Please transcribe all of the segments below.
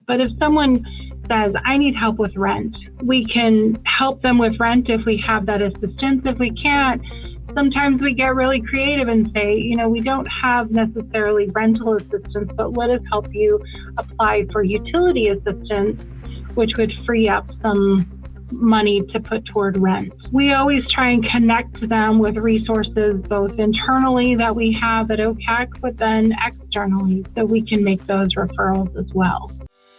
But if someone says, I need help with rent, we can help them with rent if we have that assistance. If we can't, sometimes we get really creative and say, we don't have necessarily rental assistance, but let us help you apply for utility assistance, which would free up some money to put toward rent. We always try and connect them with resources, both internally that we have at OACAC, but then externally, so we can make those referrals as well.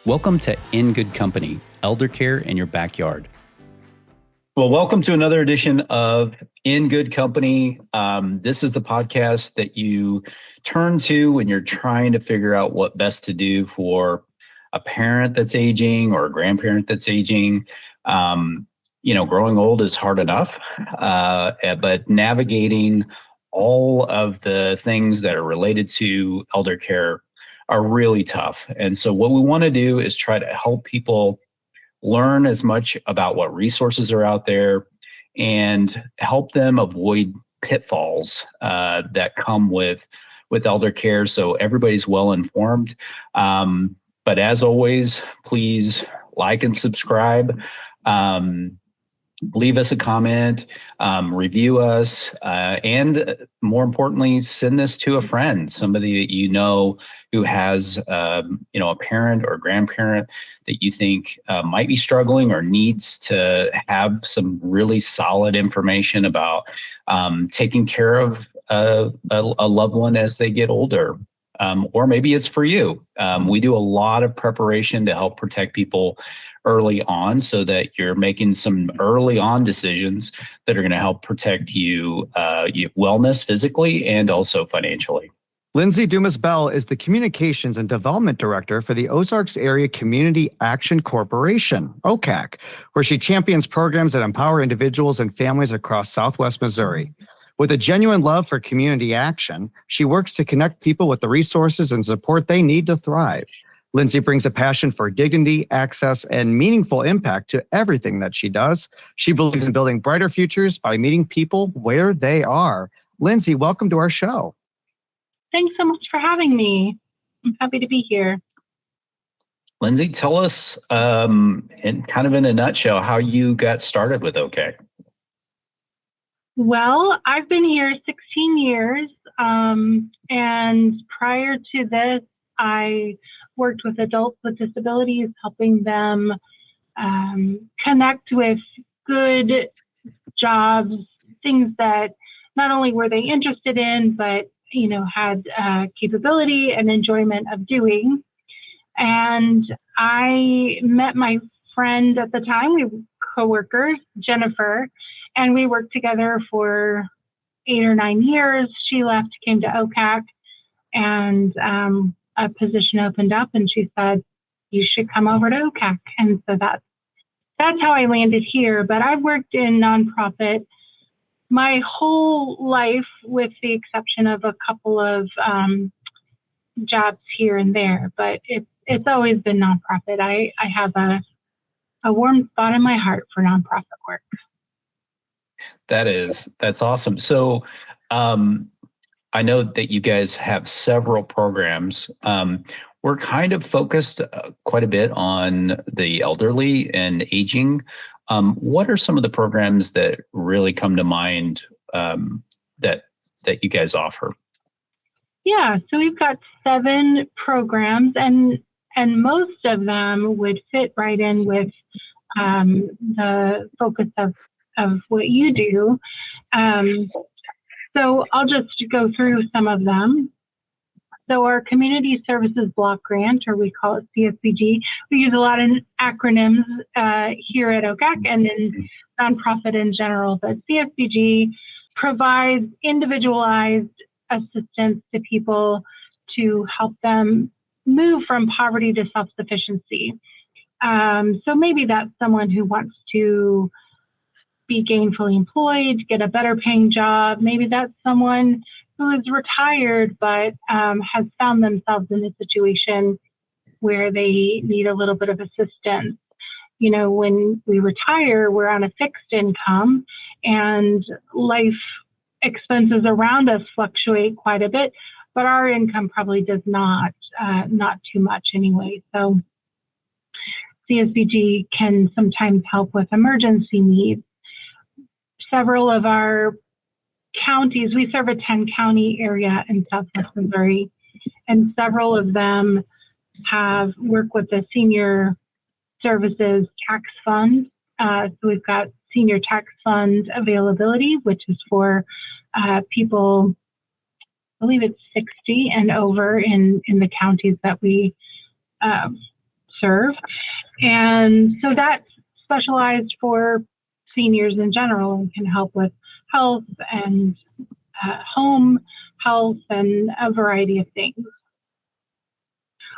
Welcome to In Good Company, Elder Care in Your Backyard. Well, welcome to another edition of In Good Company. This is the podcast that you turn to when you're trying to figure out what best to do for a parent that's aging or a grandparent that's aging. Growing old is hard enough, but navigating all of the things that are related to elder care are really tough. And so what we want to do is try to help people learn as much about what resources are out there and help them avoid pitfalls that come with elder care, so everybody's well informed. But as always, please like and subscribe. Leave us a comment, review us, and more importantly, send this to a friend, somebody that you know who has, a parent or grandparent that you think might be struggling or needs to have some really solid information about taking care of a loved one as they get older. Or maybe it's for you. We do a lot of preparation to help protect people early on so that you're making some early on decisions that are going to help protect your wellness physically and also financially. Lindsay Dumas-Bell is the Communications and Development Director for the Ozarks Area Community Action Corporation, OACAC, where she champions programs that empower individuals and families across Southwest Missouri. With a genuine love for community action, she works to connect people with the resources and support they need to thrive. Lindsay brings a passion for dignity, access, and meaningful impact to everything that she does. She believes in building brighter futures by meeting people where they are. Lindsay, welcome to our show. Thanks so much for having me. I'm happy to be here. Lindsay, tell us, in a nutshell, how you got started with OACAC. Well, I've been here 16 years, and prior to this, I worked with adults with disabilities, helping them connect with good jobs, things that not only were they interested in, but had capability and enjoyment of doing. And I met my friend at the time, we were coworkers, Jennifer, and we worked together for 8 or 9 years. She left, came to OACAC, and a position opened up, and she said, you should come over to OACAC. And so that's how I landed here. But I've worked in nonprofit my whole life, with the exception of a couple of jobs here and there. But it's always been nonprofit. I have a warm spot in my heart for nonprofit work. That's awesome. So I know that you guys have several programs. We're kind of focused quite a bit on the elderly and aging. What are some of the programs that really come to mind that you guys offer? Yeah, so we've got 7 programs, and most of them would fit right in with the focus of what you do. So I'll just go through some of them. So our Community Services Block Grant, or we call it CSBG, we use a lot of acronyms here at OACAC and in nonprofit in general, but CSBG provides individualized assistance to people to help them move from poverty to self-sufficiency. So maybe that's someone who wants to be gainfully employed, get a better paying job. Maybe that's someone who is retired but has found themselves in a situation where they need a little bit of assistance. When we retire, we're on a fixed income, and life expenses around us fluctuate quite a bit, but our income probably does not too much anyway. So CSBG can sometimes help with emergency needs. Several of our counties, we serve a 10-county area in Southwest Missouri, and several of them have worked with the Senior Services Tax Fund. So we've got Senior Tax Fund availability, which is for people, I believe it's 60 and over in the counties that we serve. And so that's specialized for seniors in general and can help with health and home health and a variety of things.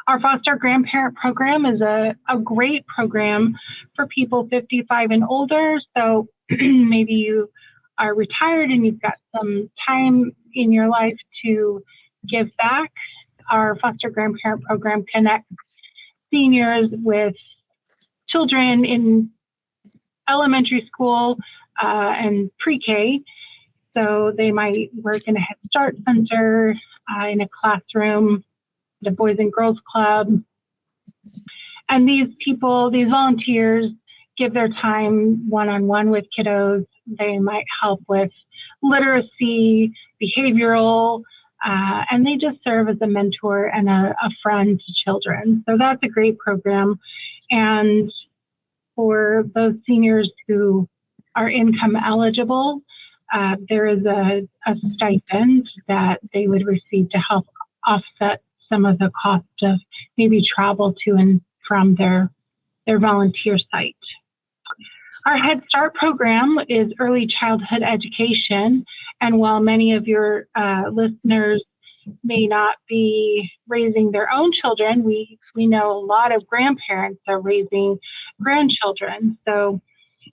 Our foster grandparent program is a great program for people 55 and older. So maybe you are retired and you've got some time in your life to give back. Our foster grandparent program connects seniors with children in elementary school and pre-K. So they might work in a Head Start center, in a classroom, the Boys and Girls Club. And these people, these volunteers, give their time one-on-one with kiddos. They might help with literacy, behavioral, and they just serve as a mentor and a friend to children. So that's a great program. And for those seniors who are income eligible, there is a stipend that they would receive to help offset some of the cost of maybe travel to and from their volunteer site. Our Head Start program is early childhood education, and while many of your listeners may not be raising their own children, we know a lot of grandparents are raising grandchildren. So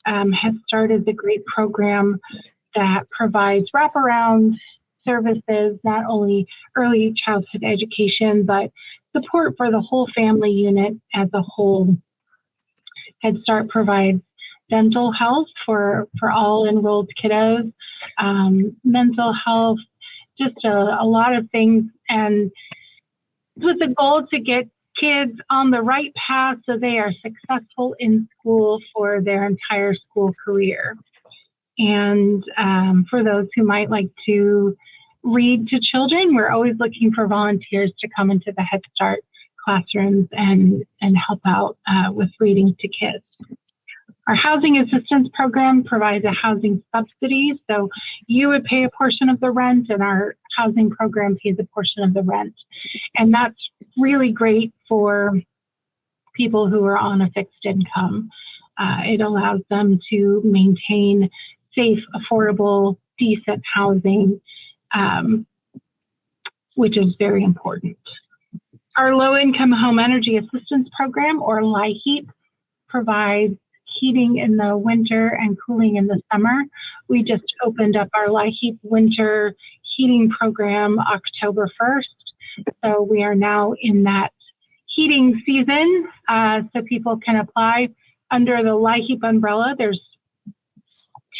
Head Start is a great program that provides wraparound services, not only early childhood education, but support for the whole family unit as a whole. Head Start provides dental health for all enrolled kiddos, mental health, just a lot of things, and with the goal to get kids on the right path so they are successful in school for their entire school career. And for those who might like to read to children, we're always looking for volunteers to come into the Head Start classrooms and help out with reading to kids. Our housing assistance program provides a housing subsidy, so you would pay a portion of the rent and our housing program pays a portion of the rent. And that's really great for people who are on a fixed income. It allows them to maintain safe, affordable, decent housing, which is very important. Our low-income home energy assistance program, or LIHEAP, provides heating in the winter and cooling in the summer. We just opened up our LIHEAP winter heating program October 1st. So we are now in that heating season, so people can apply under the LIHEAP umbrella. There's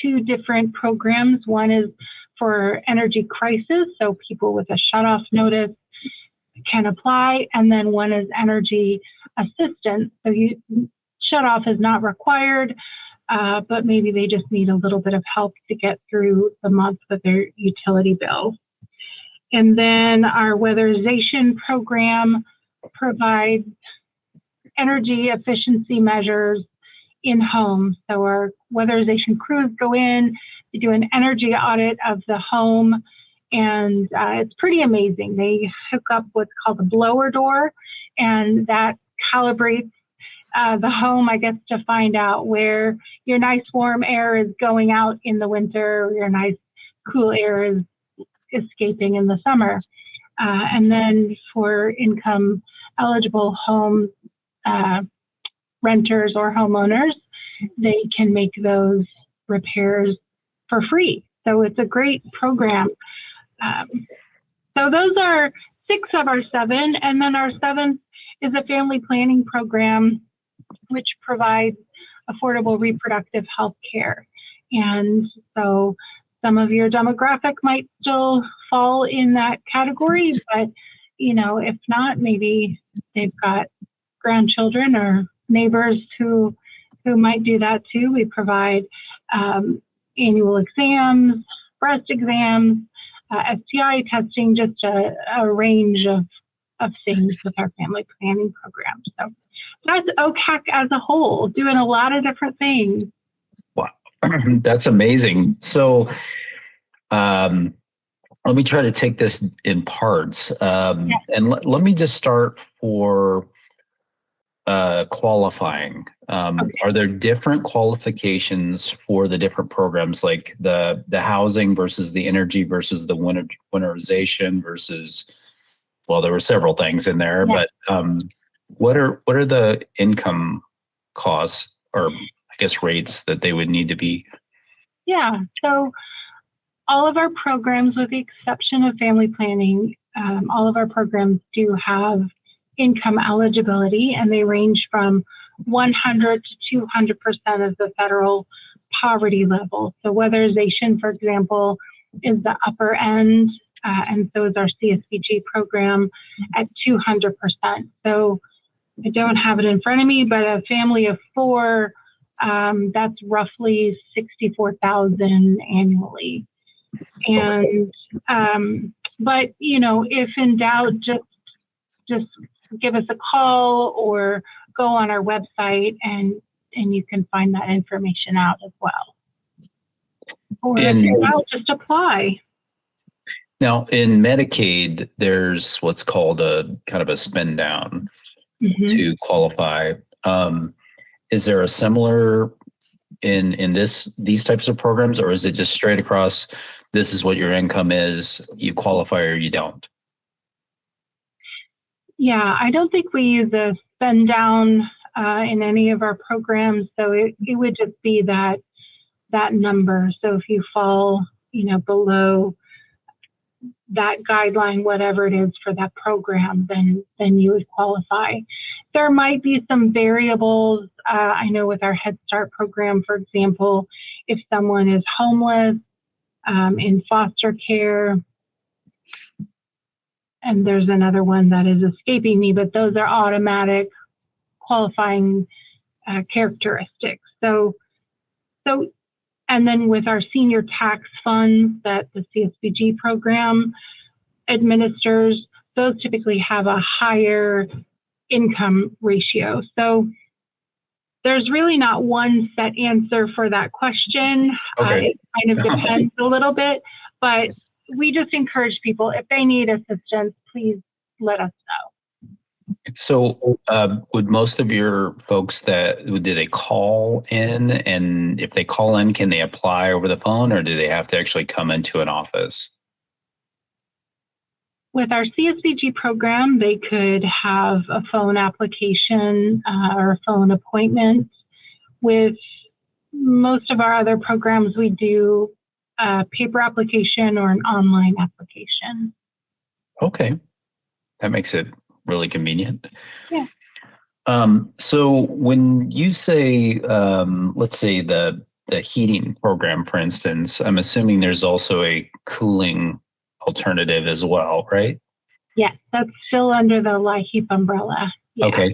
two different programs. One is for energy crisis, so people with a shutoff notice can apply, and then one is energy assistance. So shutoff is not required, but maybe they just need a little bit of help to get through the month with their utility bill. And then our weatherization program provides energy efficiency measures in homes. So our weatherization crews go in, they do an energy audit of the home, and it's pretty amazing. They hook up what's called a blower door, and that calibrates the home, I guess, to find out where your nice warm air is going out in the winter, your nice cool air is escaping in the summer. And then for income eligible home renters or homeowners, they can make those repairs for free. So it's a great program. So those are 6 of our 7. And then our 7th is a family planning program, which provides affordable reproductive health care. And so some of your demographic might still fall in that category, but if not, maybe they've got grandchildren or neighbors who might do that too. We provide annual exams, breast exams, STI testing, just a range of things with our family planning program. So that's OACAC as a whole, doing a lot of different things. Wow, that's amazing. So let me try to take this in parts. And let me just start for qualifying. Okay. Are there different qualifications for the different programs, like the housing versus the energy versus the winterization versus, well, there were several things in there, but what are the income costs, or I guess rates, that they would need to be? Yeah, so all of our programs, with the exception of family planning, all of our programs do have income eligibility, and they range from 100 to 200% of the federal poverty level. So weatherization, for example, is the upper end, and so is our CSBG program at 200%. So I don't have it in front of me, but a family of four, that's roughly $64,000 annually. And but if in doubt, just give us a call or go on our website, and you can find that information out as well. Or if you're out, just apply. Now, in Medicaid, there's what's called a kind of a spend down to qualify. Is there a similar in these types of programs, or is it just straight across? This is what your income is, you qualify or you don't? Yeah, I don't think we use a spend down in any of our programs. So it would just be that number. So if you fall, below that guideline, whatever it is for that program, then you would qualify. There might be some variables. I know with our Head Start program, for example, if someone is homeless, in foster care, and there's another one that is escaping me, but those are automatic qualifying characteristics. So, and then with our senior tax funds that the CSBG program administers, those typically have a higher income ratio. So there's really not one set answer for that question. Okay. It kind of depends a little bit, but we just encourage people, if they need assistance, please let us know. So would most of your folks do they call in? And if they call in, can they apply over the phone, or do they have to actually come into an office? With our CSBG program, they could have a phone application or a phone appointment. With most of our other programs, we do a paper application or an online application. Okay. That makes it really convenient. Yeah. So when you say, let's say the heating program, for instance, I'm assuming there's also a cooling alternative as well, right? Yes, that's still under the LIHEAP umbrella. Yeah. Okay.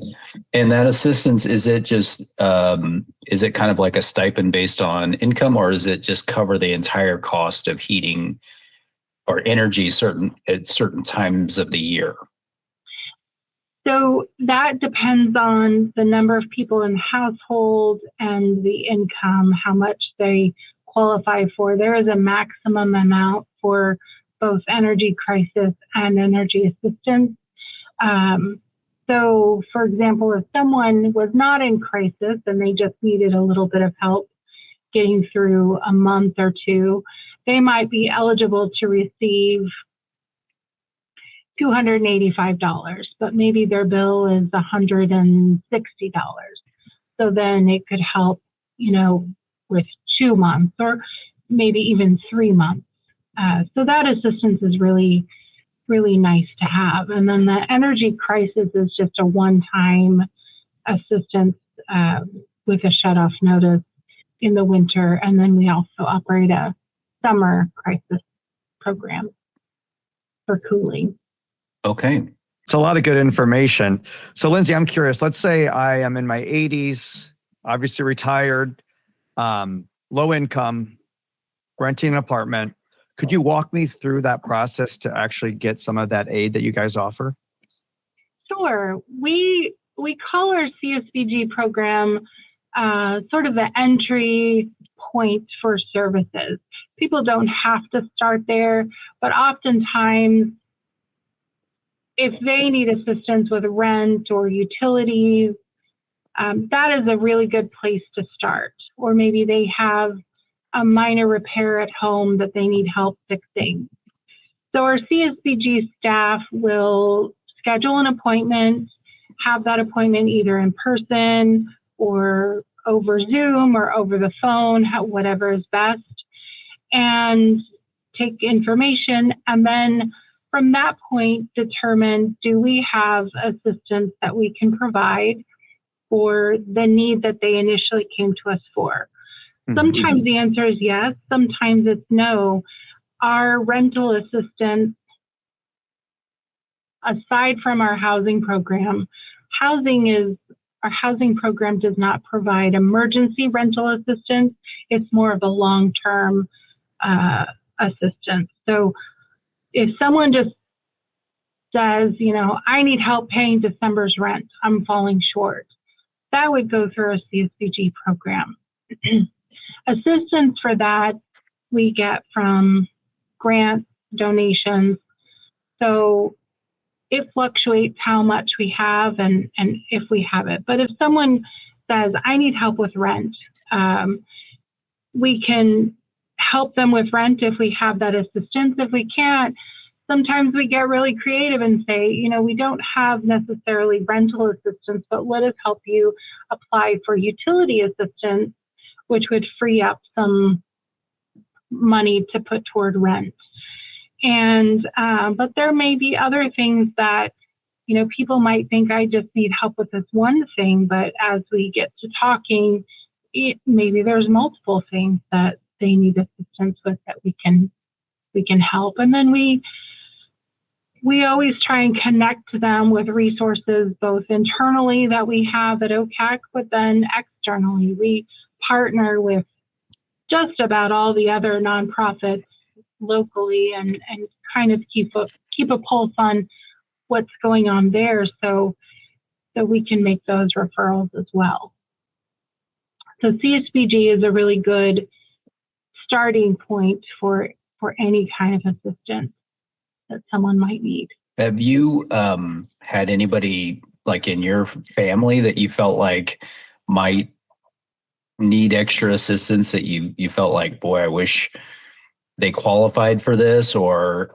And that assistance, is it just, is it kind of like a stipend based on income, or is it just cover the entire cost of heating or energy at certain times of the year? So that depends on the number of people in the household and the income, how much they qualify for. There is a maximum amount for both energy crisis and energy assistance. So, for example, if someone was not in crisis and they just needed a little bit of help getting through a month or two, they might be eligible to receive $285, but maybe their bill is $160. So then it could help, with 2 months or maybe even 3 months. So that assistance is really, really nice to have. And then the energy crisis is just a one-time assistance with a shutoff notice in the winter. And then we also operate a summer crisis program for cooling. Okay. It's a lot of good information. So Lindsay, I'm curious, let's say I am in my 80s, obviously retired, low income, renting an apartment. Could you walk me through that process to actually get some of that aid that you guys offer? Sure. We call our CSBG program sort of the entry point for services. People don't have to start there, but oftentimes if they need assistance with rent or utilities, that is a really good place to start. Or maybe they have a minor repair at home that they need help fixing. So our CSBG staff will schedule an appointment, have that appointment either in person or over Zoom or over the phone, whatever is best, and take information, and then from that point determine, do we have assistance that we can provide for the need that they initially came to us for? Sometimes the answer is yes, sometimes it's no. Our rental assistance, aside from our housing program, our housing program does not provide emergency rental assistance. It's more of a long-term assistance. So if someone just says, I need help paying December's rent, I'm falling short, that would go through our CSBG program. Assistance for that we get from grants, donations. So it fluctuates how much we have and if we have it. But if someone says, I need help with rent, we can help them with rent if we have that assistance. If we can't, sometimes we get really creative and say, we don't have necessarily rental assistance, but let us help you apply for utility assistance, which would free up some money to put toward rent. And, but there may be other things that, people might think I just need help with this one thing, but as we get to talking, maybe there's multiple things that they need assistance with that we can help. And then we always try and connect them with resources, both internally that we have at OACAC, but then externally. We partner with just about all the other nonprofits locally and kind of keep a pulse on what's going on there so we can make those referrals as well. So CSBG is a really good starting point for any kind of assistance that someone might need. Have you had anybody like in your family that you felt like might need extra assistance that you felt like, boy, I wish they qualified for this, or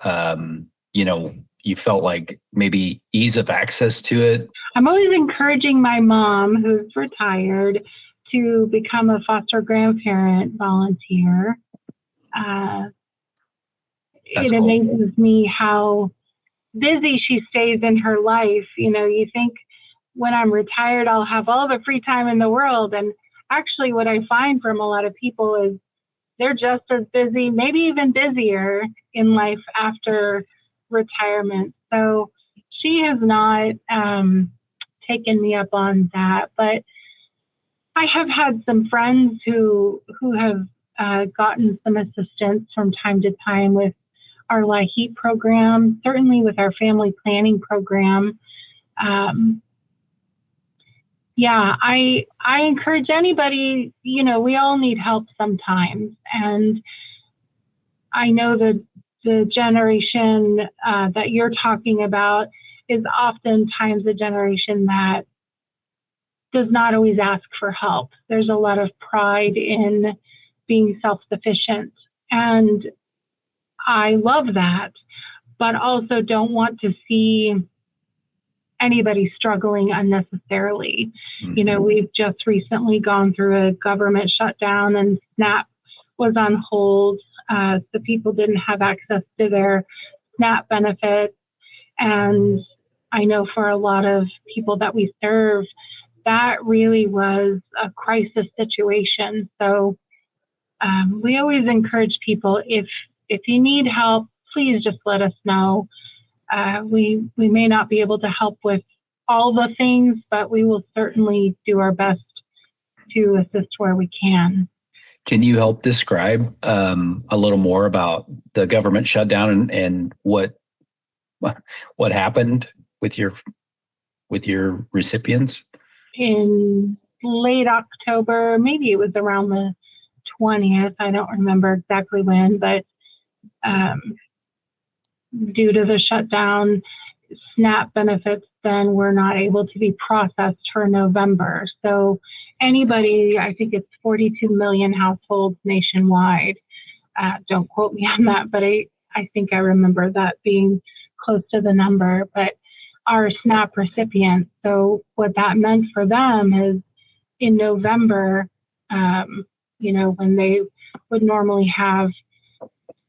you felt like maybe ease of access to it? I'm always encouraging my mom, who's retired, to become a foster grandparent volunteer. It amazes me how busy she stays in her life. You think when I'm retired, I'll have all the free time in the world. And actually what I find from a lot of people is they're just as busy, maybe even busier in life after retirement. So she has not taken me up on that, but I have had some friends who have gotten some assistance from time to time with our LIHEAP program, certainly with our family planning program. I encourage anybody, we all need help sometimes. And I know that the generation that you're talking about is oftentimes a generation that does not always ask for help. There's a lot of pride in being self-sufficient. And I love that, but also don't want to see anybody struggling unnecessarily. Mm-hmm. We've just recently gone through a government shutdown and SNAP was on hold. So people didn't have access to their SNAP benefits. And I know for a lot of people that we serve, that really was a crisis situation. So we always encourage people, if you need help, please just let us know. We may not be able to help with all the things, but we will certainly do our best to assist where we can. Can you help describe a little more about the government shutdown and what happened with your recipients? In late October, maybe it was around the 20th. I don't remember exactly when, but due to the shutdown, SNAP benefits then were not able to be processed for November. So anybody, I think it's 42 million households nationwide. Don't quote me on that, but I think I remember that being close to the number. But our SNAP recipients, so what that meant for them is in November, when they would normally have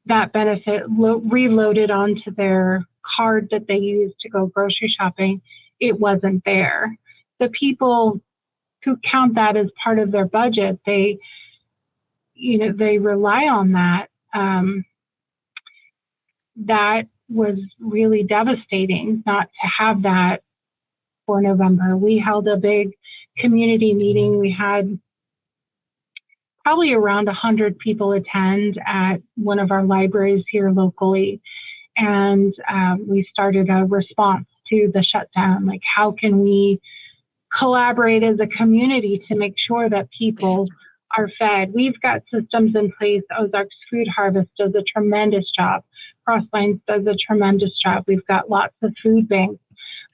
that benefit reloaded onto their card that they use to go grocery shopping, it wasn't there. The people who count that as part of their budget, they rely on that. That was really devastating not to have that for November. We held a big community meeting. We had probably around 100 people attend at one of our libraries here locally. And we started a response to the shutdown. Like, how can we collaborate as a community to make sure that people are fed? We've got systems in place. Ozarks Food Harvest does a tremendous job. Crosslines does a tremendous job. We've got lots of food banks.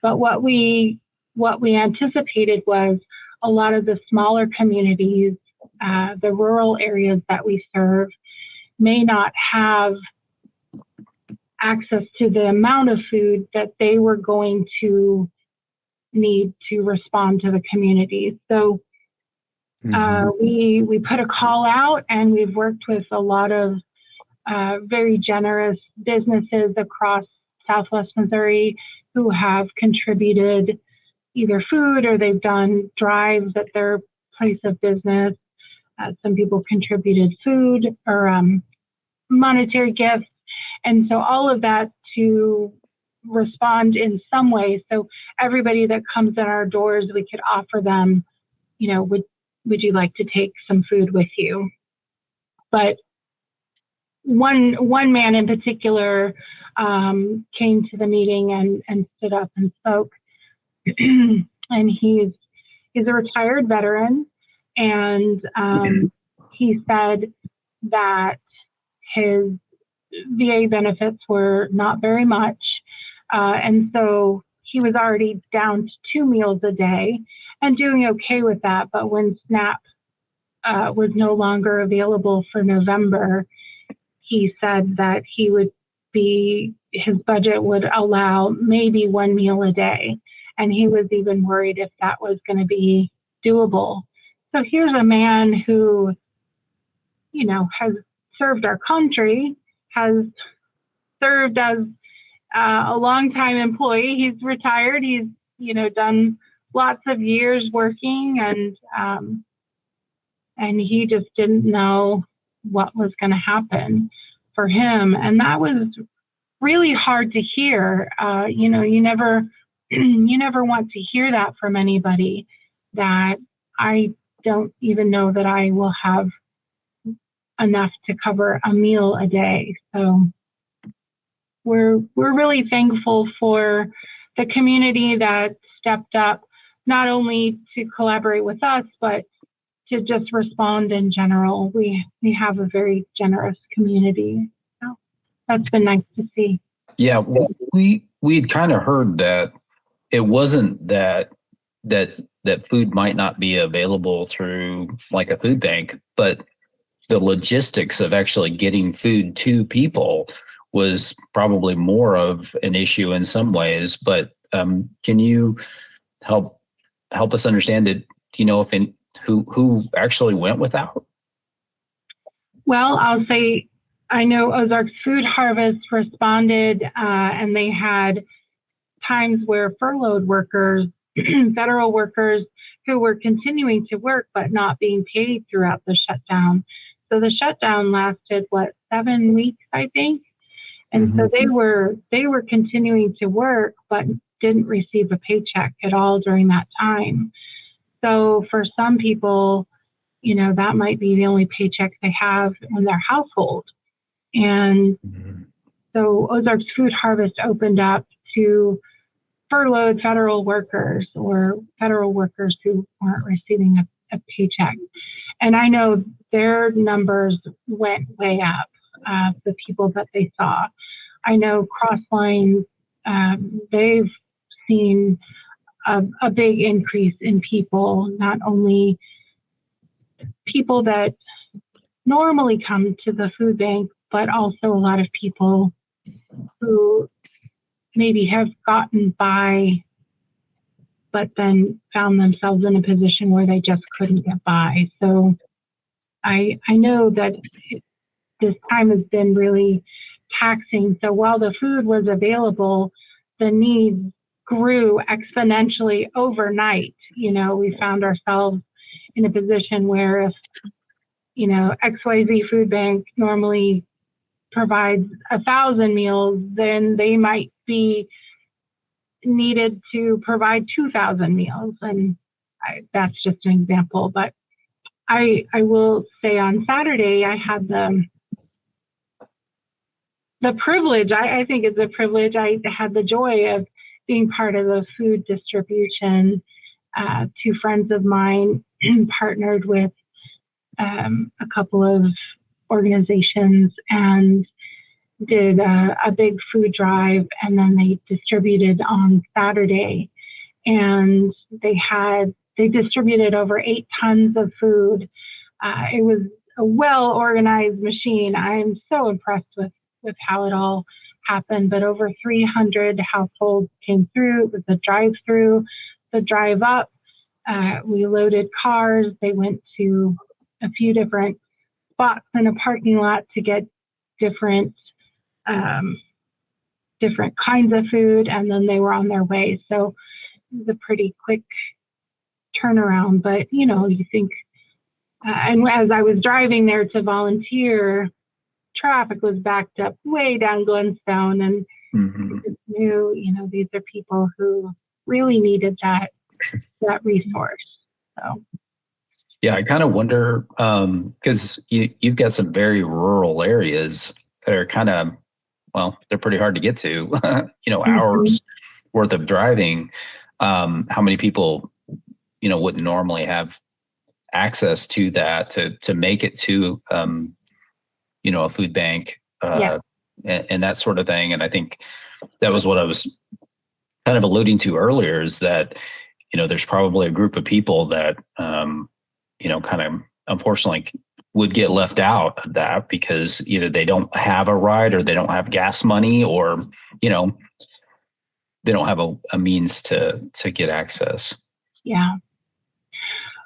But what we anticipated was a lot of the smaller communities, the rural areas that we serve, may not have access to the amount of food that they were going to need to respond to the community. So we put a call out, and we've worked with a lot of very generous businesses across Southwest Missouri who have contributed either food or they've done drives at their place of business. Some people contributed food or monetary gifts. And so all of that to respond in some way. So everybody that comes in our doors, we could offer them, would you like to take some food with you? But one man in particular came to the meeting and stood up and spoke. And he's a retired veteran, and he said that his VA benefits were not very much, and so he was already down to 2 meals a day and doing okay with that. But when SNAP was no longer available for November, he said that his budget would allow maybe 1 meal a day. And he was even worried if that was going to be doable. So here's a man who, has served our country, has served as a longtime employee. He's retired. He's, done lots of years working, and he just didn't know what was going to happen for him. And that was really hard to hear. You never want to hear that from anybody, that I don't even know that I will have enough to cover a meal a day. So we're really thankful for the community that stepped up, not only to collaborate with us, but to just respond in general. We have a very generous community. So that's been nice to see. Yeah, we'd kind of heard that it wasn't that food might not be available through like a food bank, but the logistics of actually getting food to people was probably more of an issue in some ways. But can you help us understand it? Do you know who actually went without? Well, I'll say I know Ozarks Food Harvest responded, and they had times where furloughed workers, federal workers who were continuing to work but not being paid throughout the shutdown. So the shutdown lasted, 7 weeks, I think. And so they were continuing to work, but didn't receive a paycheck at all during that time. So for some people, that might be the only paycheck they have in their household. And so Ozarks Food Harvest opened up to furloughed federal workers or federal workers who weren't receiving a paycheck. And I know their numbers went way up, the people that they saw. I know Crossline, they've seen a big increase in people, not only people that normally come to the food bank, but also a lot of people who maybe have gotten by, but then found themselves in a position where they just couldn't get by. So I know that this time has been really taxing. So while the food was available, the need grew exponentially overnight. We found ourselves in a position where if, XYZ Food Bank normally provides 1,000 meals, then they might be needed to provide 2,000 meals. And that's just an example. But I will say on Saturday, I had the privilege, I think it's a privilege, I had the joy of being part of the food distribution. Two friends of mine partnered with a couple of organizations and did a big food drive, and then they distributed on Saturday, and they distributed over 8 tons of food. It was a well-organized machine. I'm so impressed with how it all happened, but over 300 households came through. It was a drive-through, the drive up. We loaded cars. They went to a few different spots in a parking lot to get different kinds of food, and then they were on their way. So it was a pretty quick turnaround. But you think, and as I was driving there to volunteer, traffic was backed up way down Glenstone, and I just knew, these are people who really needed that resource. So. Yeah, I kind of wonder, because you've got some very rural areas that are kind of, they're pretty hard to get to, hours worth of driving. How many people, wouldn't normally have access to that to make it to, a food bank and that sort of thing. And I think that was what I was kind of alluding to earlier, is that, there's probably a group of people that, kind of unfortunately would get left out of that because either they don't have a ride or they don't have gas money, or, they don't have a means to get access. Yeah.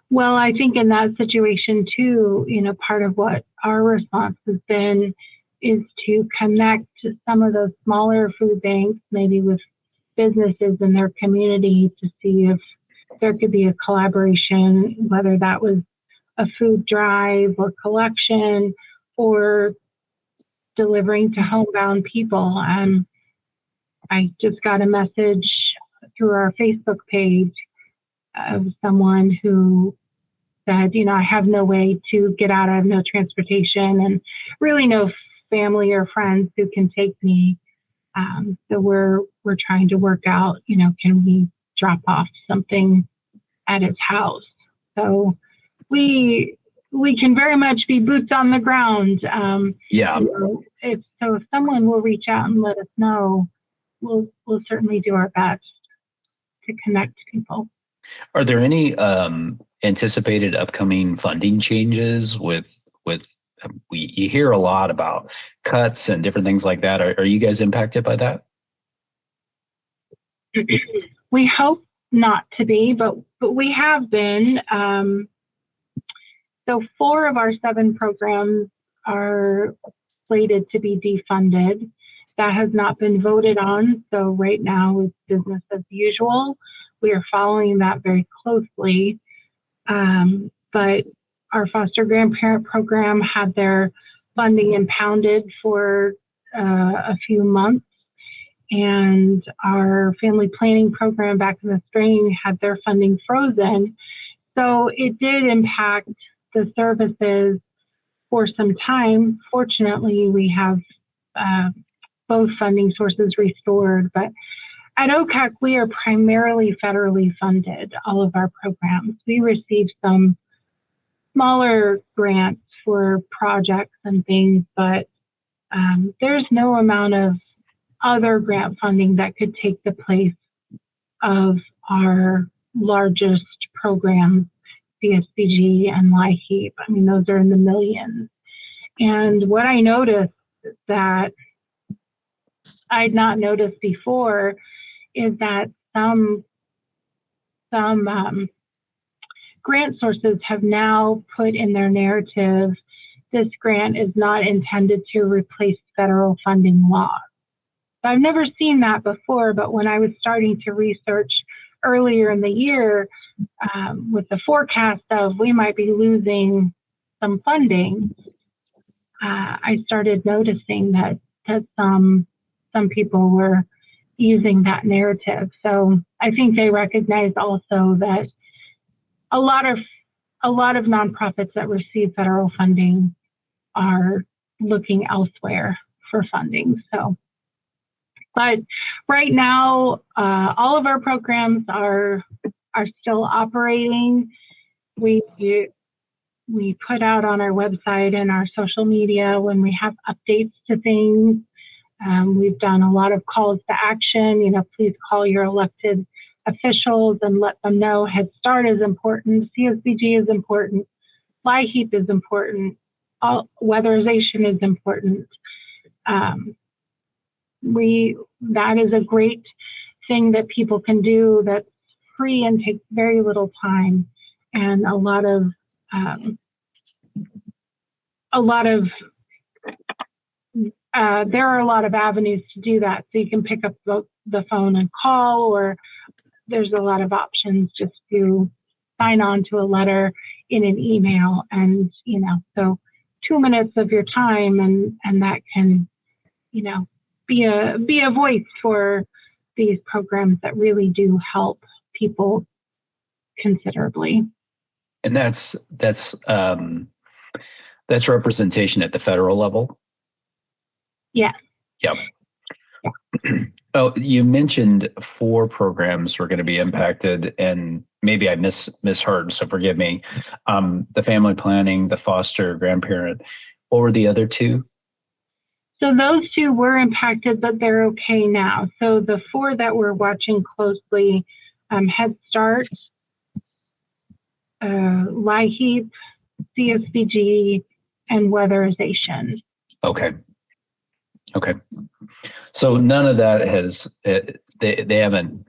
Well, I think in that situation too, part of what our response has been is to connect to some of those smaller food banks, maybe with businesses in their community, to see if there could be a collaboration, whether that was a food drive or collection or delivering to homebound people. I just got a message through our Facebook page of someone who said, I have no way to get out. I have no transportation and really no family or friends who can take me. So we're trying to work out, can we drop off something at his house? So we can very much be boots on the ground. If someone will reach out and let us know, we'll certainly do our best to connect people. Are there any anticipated upcoming funding changes with you hear a lot about cuts and different things like that. Are you guys impacted by that? We hope not to be, but we have been. So 4 of our 7 programs are slated to be defunded. That has not been voted on. So right now it's business as usual. We are following that very closely. But our foster grandparent program had their funding impounded for a few months, and our family planning program back in the spring had their funding frozen. So it did impact the services for some time. Fortunately, we have both funding sources restored, but at OACAC, we are primarily federally funded, all of our programs. We receive some smaller grants for projects and things, but there's no amount of other grant funding that could take the place of our largest programs, CSBG and LIHEAP. I mean, those are in the millions. And what I noticed that I'd not noticed before is that some grant sources have now put in their narrative, this grant is not intended to replace federal funding laws. I've never seen that before, but when I was starting to research earlier in the year with the forecast of we might be losing some funding, I started noticing that some people were using that narrative. So I think they recognize also that a lot of nonprofits that receive federal funding are looking elsewhere for funding. So, but right now, all of our programs are still operating. We put out on our website and our social media when we have updates to things. We've done a lot of calls to action. Please call your elected officials and let them know Head Start is important, CSBG is important, LIHEAP is important, weatherization is important. That is a great thing that people can do that's free and takes very little time, and there are a lot of avenues to do that. So you can pick up the phone and call, or there's a lot of options just to sign on to a letter in an email, and so 2 minutes of your time, and that can be a voice for these programs that really do help people considerably. And that's representation at the federal level. Yeah. Yep. Oh, you mentioned 4 programs were going to be impacted, and maybe I misheard, so forgive me. The family planning, the foster grandparent. What were the other 2? So those 2 were impacted, but they're okay now. So the 4 that we're watching closely, Head Start, LIHEAP, CSBG, and weatherization. Okay. So none of that has, they haven't,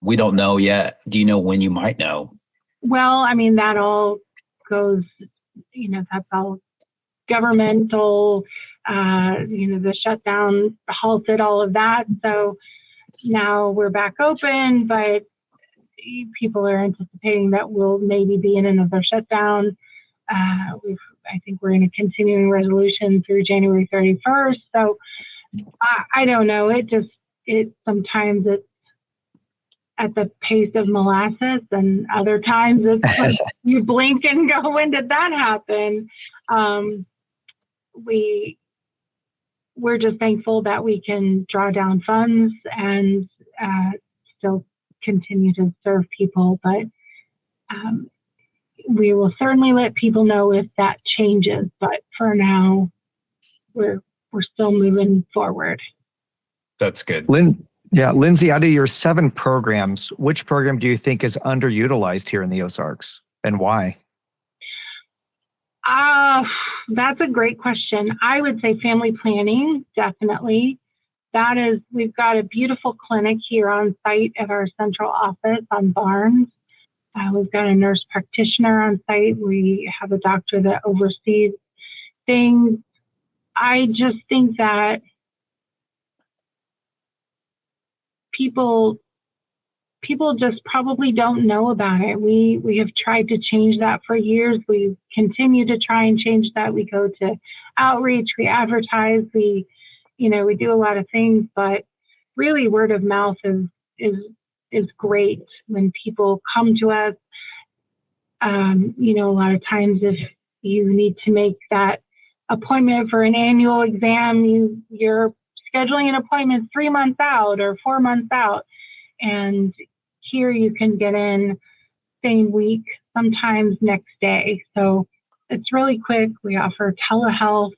we don't know yet. Do you know when you might know? Well, I mean, that all goes, that's all governmental, the shutdown halted all of that. So now we're back open, but people are anticipating that we'll maybe be in another shutdown. I think we're in a continuing resolution through January 31st. So I don't know. Sometimes it's at the pace of molasses, and other times it's like you blink and go, when did that happen? We're just thankful that we can draw down funds and still continue to serve people, but we will certainly let people know if that changes. But for now, we're still moving forward. That's good. Lindsay, out of your 7 programs, which program do you think is underutilized here in the Ozarks, and why? That's a great question. I would say family planning, definitely. We've got a beautiful clinic here on site at our central office on Barnes. We've got a nurse practitioner on site. We have a doctor that oversees things. I just think that people just probably don't know about it. We have tried to change that for years. We continue to try and change that. We go to outreach, we advertise, we we do a lot of things, but really word of mouth is great when people come to us. A lot of times if you need to make that appointment for an annual exam, you're scheduling an appointment 3 months out or 4 months out. And here you can get in same week, sometimes next day. So it's really quick. We offer telehealth.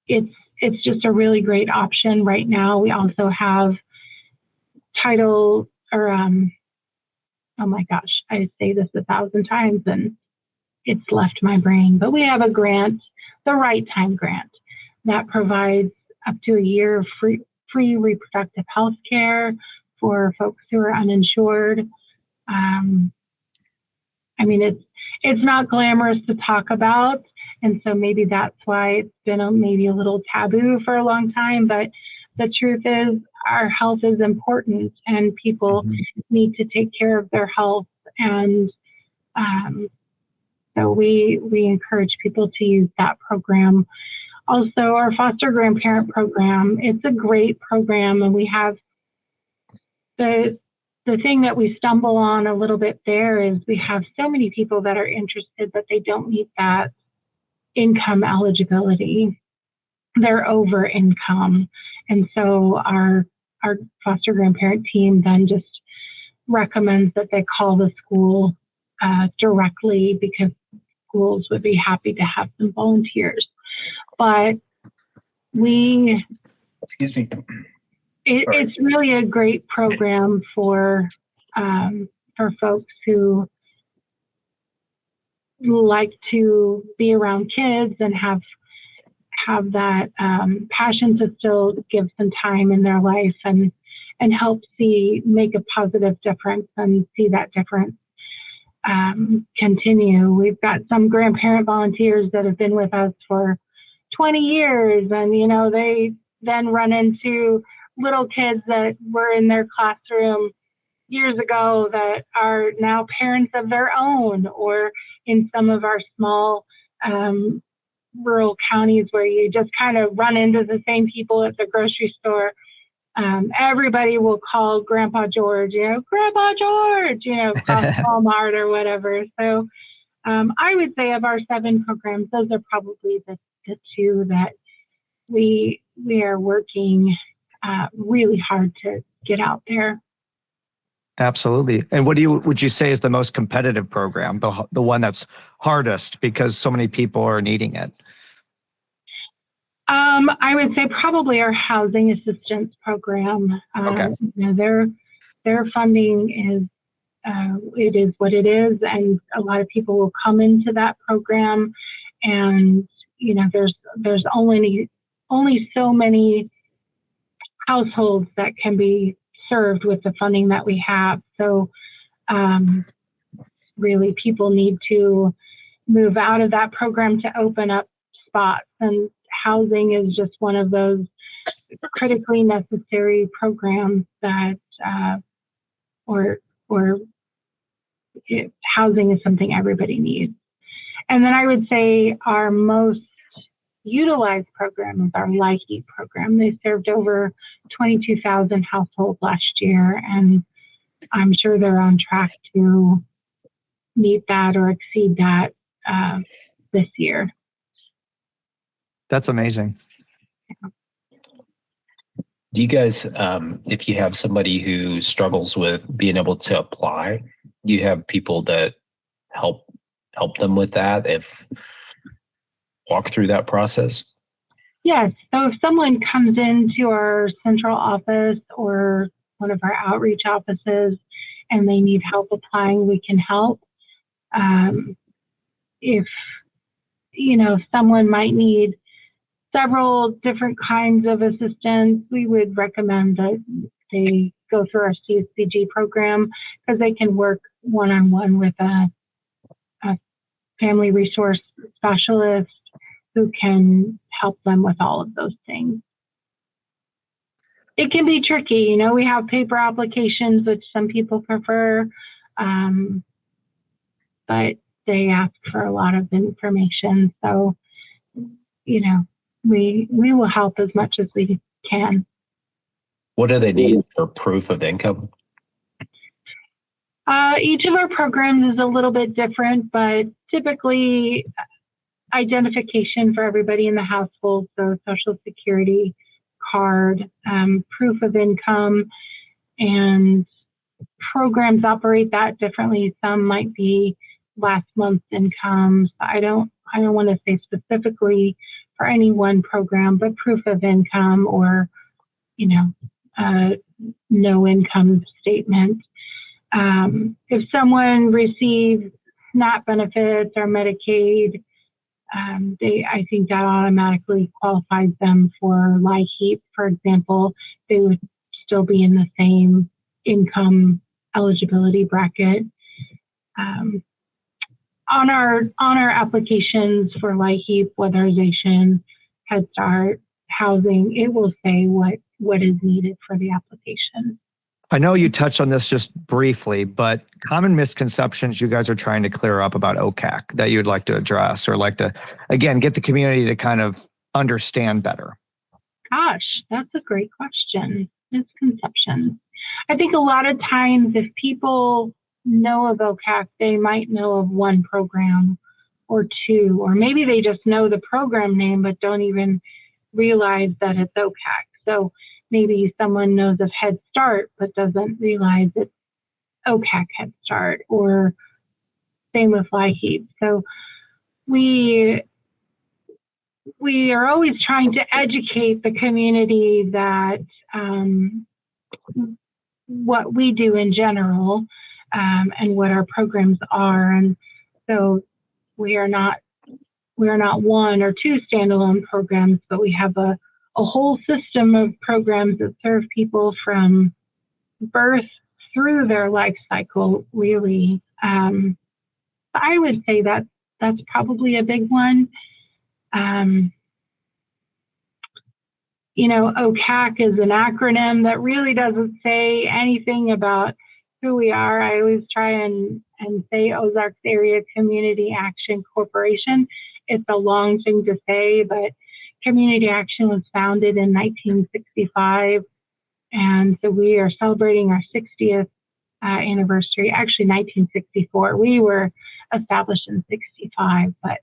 It's just a really great option right now. We also have oh my gosh, I say this 1,000 times and it's left my brain, but we have a grant, the Right Time Grant, that provides up to a year of free reproductive health care for folks who are uninsured. It's not glamorous to talk about, and so maybe that's why it's been maybe a little taboo for a long time, but the truth is our health is important and people need to take care of their health. And so we encourage people to use that program. Also, our foster grandparent program, it's a great program, and we have the thing that we stumble on a little bit there is we have so many people that are interested, but they don't meet that income eligibility. They're over income. And so our foster grandparent team then just recommends that they call the school directly, because schools would be happy to have some volunteers. But excuse me. It's really a great program for folks who like to be around kids and have that passion to still give some time in their life and help make a positive difference and see that difference continue. We've got some grandparent volunteers that have been with us for 20 years, and they then run into little kids that were in their classroom years ago that are now parents of their own, or in some of our small rural counties where you just kind of run into the same people at the grocery store. Everybody will call Grandpa George, Grandpa George, across Walmart or whatever. So I would say of our 7 programs, those are probably the 2 that we are working really hard to get out there. Absolutely. And what would you say is the most competitive program, the one that's hardest because so many people are needing it? I would say probably our housing assistance program. Okay. Their funding is it is what it is, and a lot of people will come into that program, and there's only so many households that can be served with the funding that we have. So really people need to move out of that program to open up spots, and housing is just one of those critically necessary programs that housing is something everybody needs. And then I would say our most utilized program is our LIHEAP program. They served over 22,000 households last year, and I'm sure they're on track to meet that or exceed that this year. That's amazing. Do you guys, if you have somebody who struggles with being able to apply, do you have people that help them with that, walk through that process? Yes. So if someone comes into our central office or one of our outreach offices and they need help applying, we can help. If someone might need several different kinds of assistance, we would recommend that they go through our CSCG program, because they can work one-on-one with a family resource specialist who can help them with all of those things. It can be tricky. We have paper applications, which some people prefer, but they ask for a lot of information. So, we will help as much as we can. What do they need for proof of income? Each of our programs is a little bit different, but typically identification for everybody in the household, so Social Security card, proof of income, and programs operate that differently. Some might be last month's income. I don't want to say specifically for any one program, but proof of income or, no income statement. If someone receives SNAP benefits or Medicaid, I think that automatically qualifies them for LIHEAP, for example. They would still be in the same income eligibility bracket. On our applications for LIHEAP, weatherization, Head Start, housing, it will say what is needed for the application. I know you touched on this just briefly, but common misconceptions you guys are trying to clear up about OACAC that you'd like to address or like to, again, get the community to kind of understand better. Gosh, that's a great question. Misconceptions. I think a lot of times if people know of OACAC, they might know of one program or two, or maybe they just know the program name but don't even realize that it's OACAC. So maybe someone knows of Head Start but doesn't realize it's OACAC Head Start, or same with LIHEAP. So we are always trying to educate the community that what we do in general and what our programs are. And so we are not one or two standalone programs, but we have a whole system of programs that serve people from birth through their life cycle, really. I would say that's probably a big one. OACAC is an acronym that really doesn't say anything about who we are. I always try and say Ozarks Area Community Action Corporation. It's a long thing to say, but Community Action was founded in 1965, and so we are celebrating our 60th anniversary, actually 1964. We were established in 65, but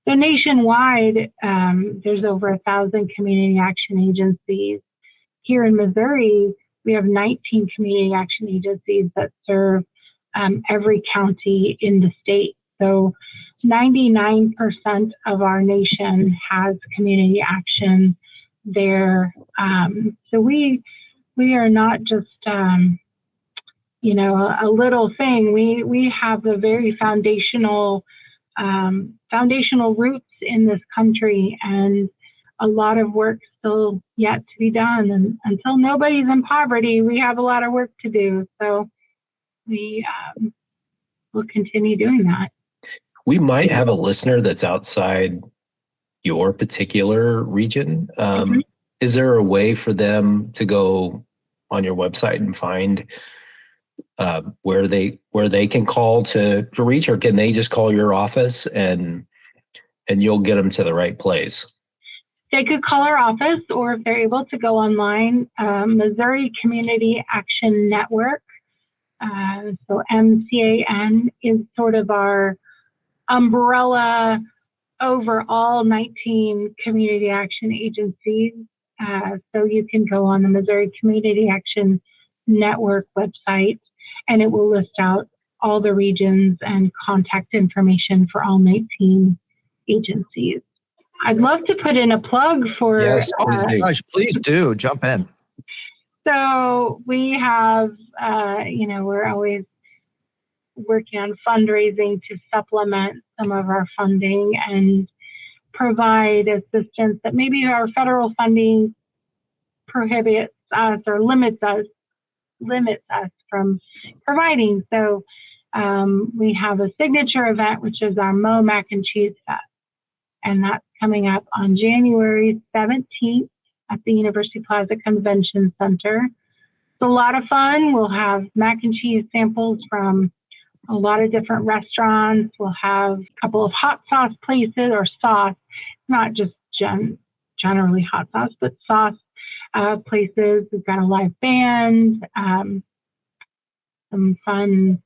so nationwide, there's over 1,000 community action agencies. Here in Missouri, we have 19 community action agencies that serve every county in the state. So 99% of our nation has community action there. So we are not just a little thing. We have the very foundational roots in this country, and a lot of work still yet to be done. And until nobody's in poverty, we have a lot of work to do. So we will continue doing that. We might have a listener that's outside your particular region. Is there a way for them to go on your website and find where they can call to reach, or can they just call your office and you'll get them to the right place? They could call our office, or if they're able to go online, Missouri Community Action Network. So MCAN is sort of our umbrella over all 19 community action agencies. So you can go on the Missouri Community Action Network website, and it will list out all the regions and contact information for all 19 agencies. I'd love to put in a plug for... Yes, please do. Jump in. So we have, we're always working on fundraising to supplement some of our funding and provide assistance that maybe our federal funding prohibits us or limits us from providing. So we have a signature event, which is our Mo Mac and Cheese Fest. And that's coming up on January 17th at the University Plaza Convention Center. It's a lot of fun. We'll have mac and cheese samples from a lot of different restaurants. We'll have a couple of hot sauce places, or sauce, not just generally hot sauce, but sauce places. We've got a live band, some fun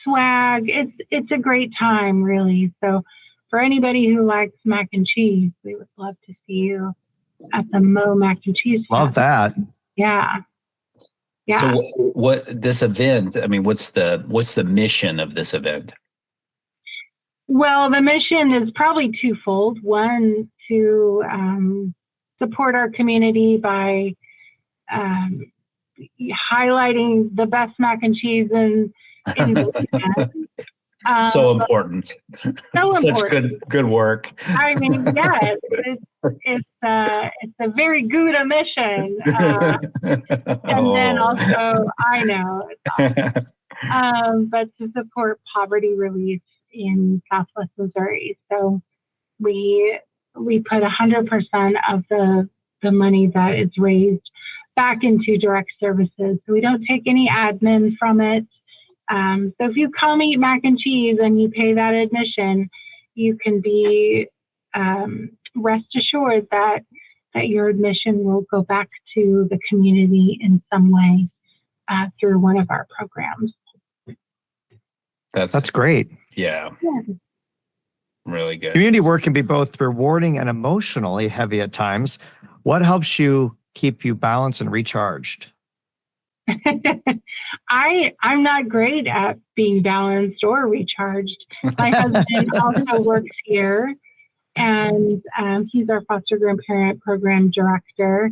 swag. It's a great time, really. So for anybody who likes mac and cheese, we would love to see you at the Mo Mac and Cheese Love Fest. that. Yeah. Yeah. So what this event, I mean, what's the mission of this event? Well, the mission is probably twofold. One, to support our community by highlighting the best mac and cheese in Louisiana. So important. So Such important. good work. I mean, yeah, it's a very good mission. And then also, I know, it's awesome. But to support poverty relief in Southwest Missouri. So we put 100% of the money that is raised back into direct services. So we don't take any admin from it. So if you come eat mac and cheese and you pay that admission, you can be rest assured that your admission will go back to the community in some way through one of our programs. That's great. Yeah. Really good. Community work can be both rewarding and emotionally heavy at times. What helps you keep you balanced and recharged? I'm not great at being balanced or recharged. My husband also works here, and he's our foster grandparent program director,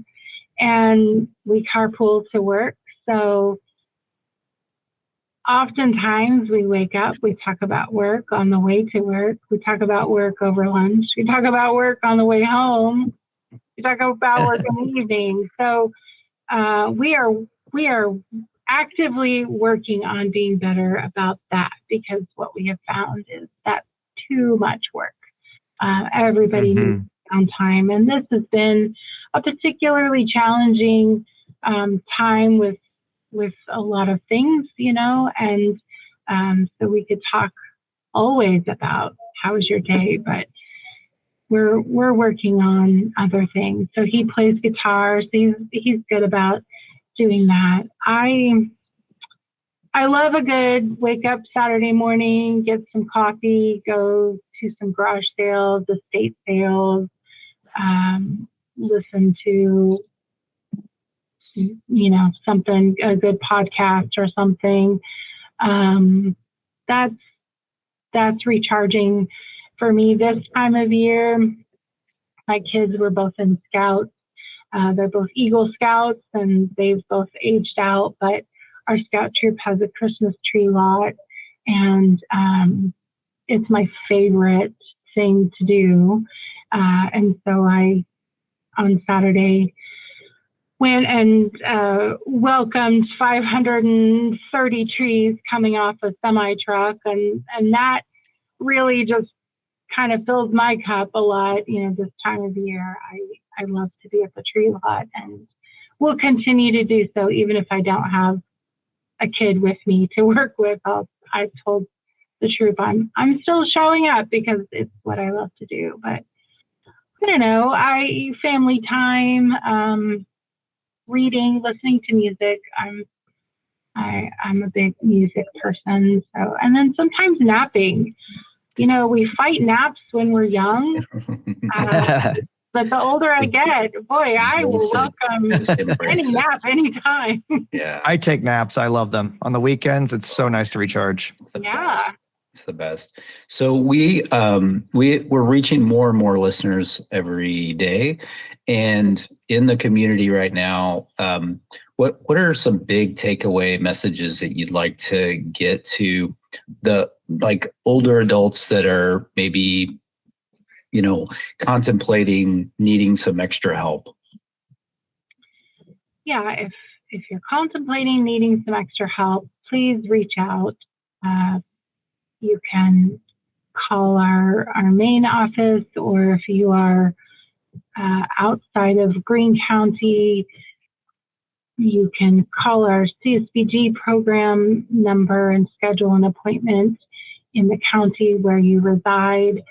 and we carpool to work. So oftentimes we wake up, we talk about work on the way to work, we talk about work over lunch, we talk about work on the way home, we talk about work in the evening. So we are actively working on being better about that, because what we have found is that's too much work. Everybody needs downtime, and this has been a particularly challenging time with a lot of things, and so we could talk always about how was your day, but we're working on other things. So he plays guitar, so he's good about doing that. I love a good wake up Saturday morning, get some coffee, go to some garage sales, estate sales, listen to something, a good podcast or something. That's recharging for me this time of year. My kids were both in Scouts. They're both Eagle Scouts, and they've both aged out, but our Scout troop has a Christmas tree lot, and it's my favorite thing to do. And so I, on Saturday, went and welcomed 530 trees coming off a semi-truck, and that really just kind of fills my cup a lot. This time of year, I love to be at the tree lot, and will continue to do so even if I don't have a kid with me to work with. I told the troop I'm still showing up because it's what I love to do. But I don't know, family time, reading, listening to music. I'm a big music person. So, and then sometimes napping. We fight naps when we're young, but the older I get, boy, I will welcome any nap anytime. Yeah, I take naps. I love them. On the weekends, it's so nice to recharge. Yeah. It's the best. So we're reaching more and more listeners every day, and in the community right now, what are some big takeaway messages that you'd like to get to the older adults that are maybe contemplating needing some extra help? Yeah, if you're contemplating needing some extra help, please reach out. You can call our main office, or if you are outside of Greene County, you can call our CSBG program number and schedule an appointment in the county where you reside.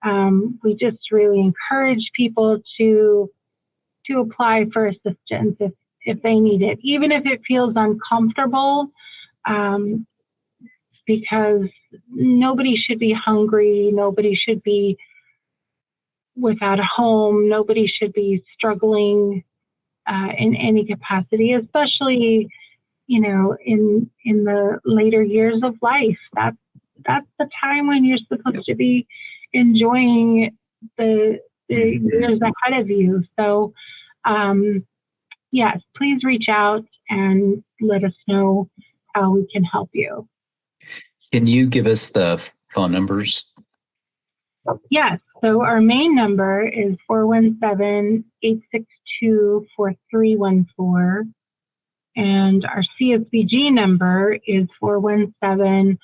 We just really encourage people to apply for assistance if they need it, even if it feels uncomfortable, because nobody should be hungry, nobody should be without a home, nobody should be struggling in any capacity, especially, in the later years of life. That's the time when you're supposed to be enjoying the years ahead of you. So, yes, please reach out and let us know how we can help you. Can you give us the phone numbers? Yes. So our main number is 417-862-4314. And our CSBG number is 417-350-5544.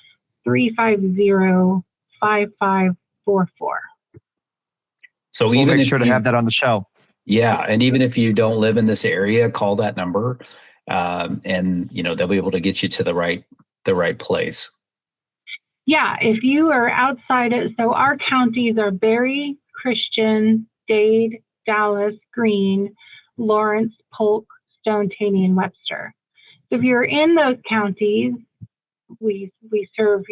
So We'll even make if sure to you, have that on the show. yeah, and even if you don't live in this area, call that number, and they'll be able to get you to the right place. Yeah, if you are outside so our counties are Berry, Christian, Dade, Dallas, Greene, Lawrence, Polk, Stone, Taney, and Webster. So if you're in those counties, we serve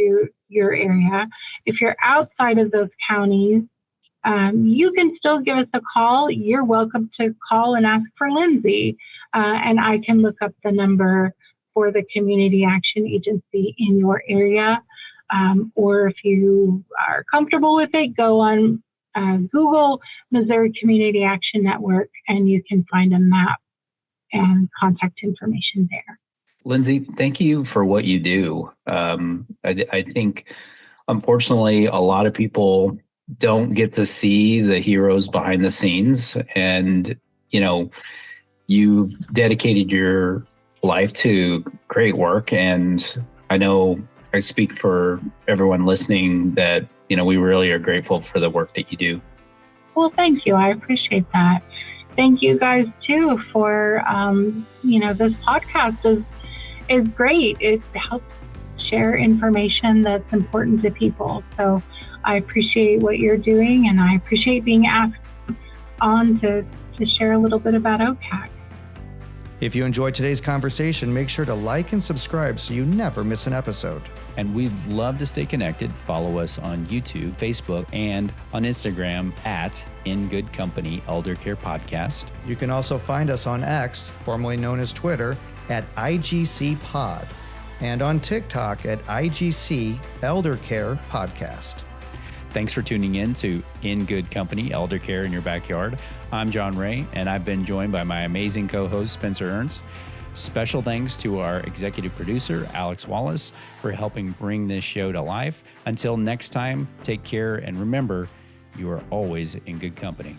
your area. If you're outside of those counties, you can still give us a call. You're welcome to call and ask for Lindsay, and I can look up the number for the Community Action Agency in your area. Or if you are comfortable with it, go on Google Missouri Community Action Network, and you can find a map and contact information there. Lindsay, thank you for what you do. I think, unfortunately, a lot of people don't get to see the heroes behind the scenes, and you dedicated your life to great work, and I know I speak for everyone listening that we really are grateful for the work that you do. Well, thank you. I appreciate that. Thank you guys too for this podcast is great. It helps share information that's important to people. So I appreciate what you're doing, and I appreciate being asked on to share a little bit about OACAC. If you enjoyed today's conversation, make sure to like and subscribe so you never miss an episode. And we'd love to stay connected. Follow us on YouTube, Facebook, and on Instagram at In Good Company Elder Care Podcast. You can also find us on X, formerly known as Twitter, at IGC Pod, and on TikTok at IGC Elder Care Podcast. Thanks for tuning in to In Good Company Elder Care in Your Backyard. I'm John Ray, and I've been joined by my amazing co-host, Spencer Ernst. Special thanks to our executive producer, Alex Wallace, for helping bring this show to life. Until next time, take care, and remember, you are always in good company.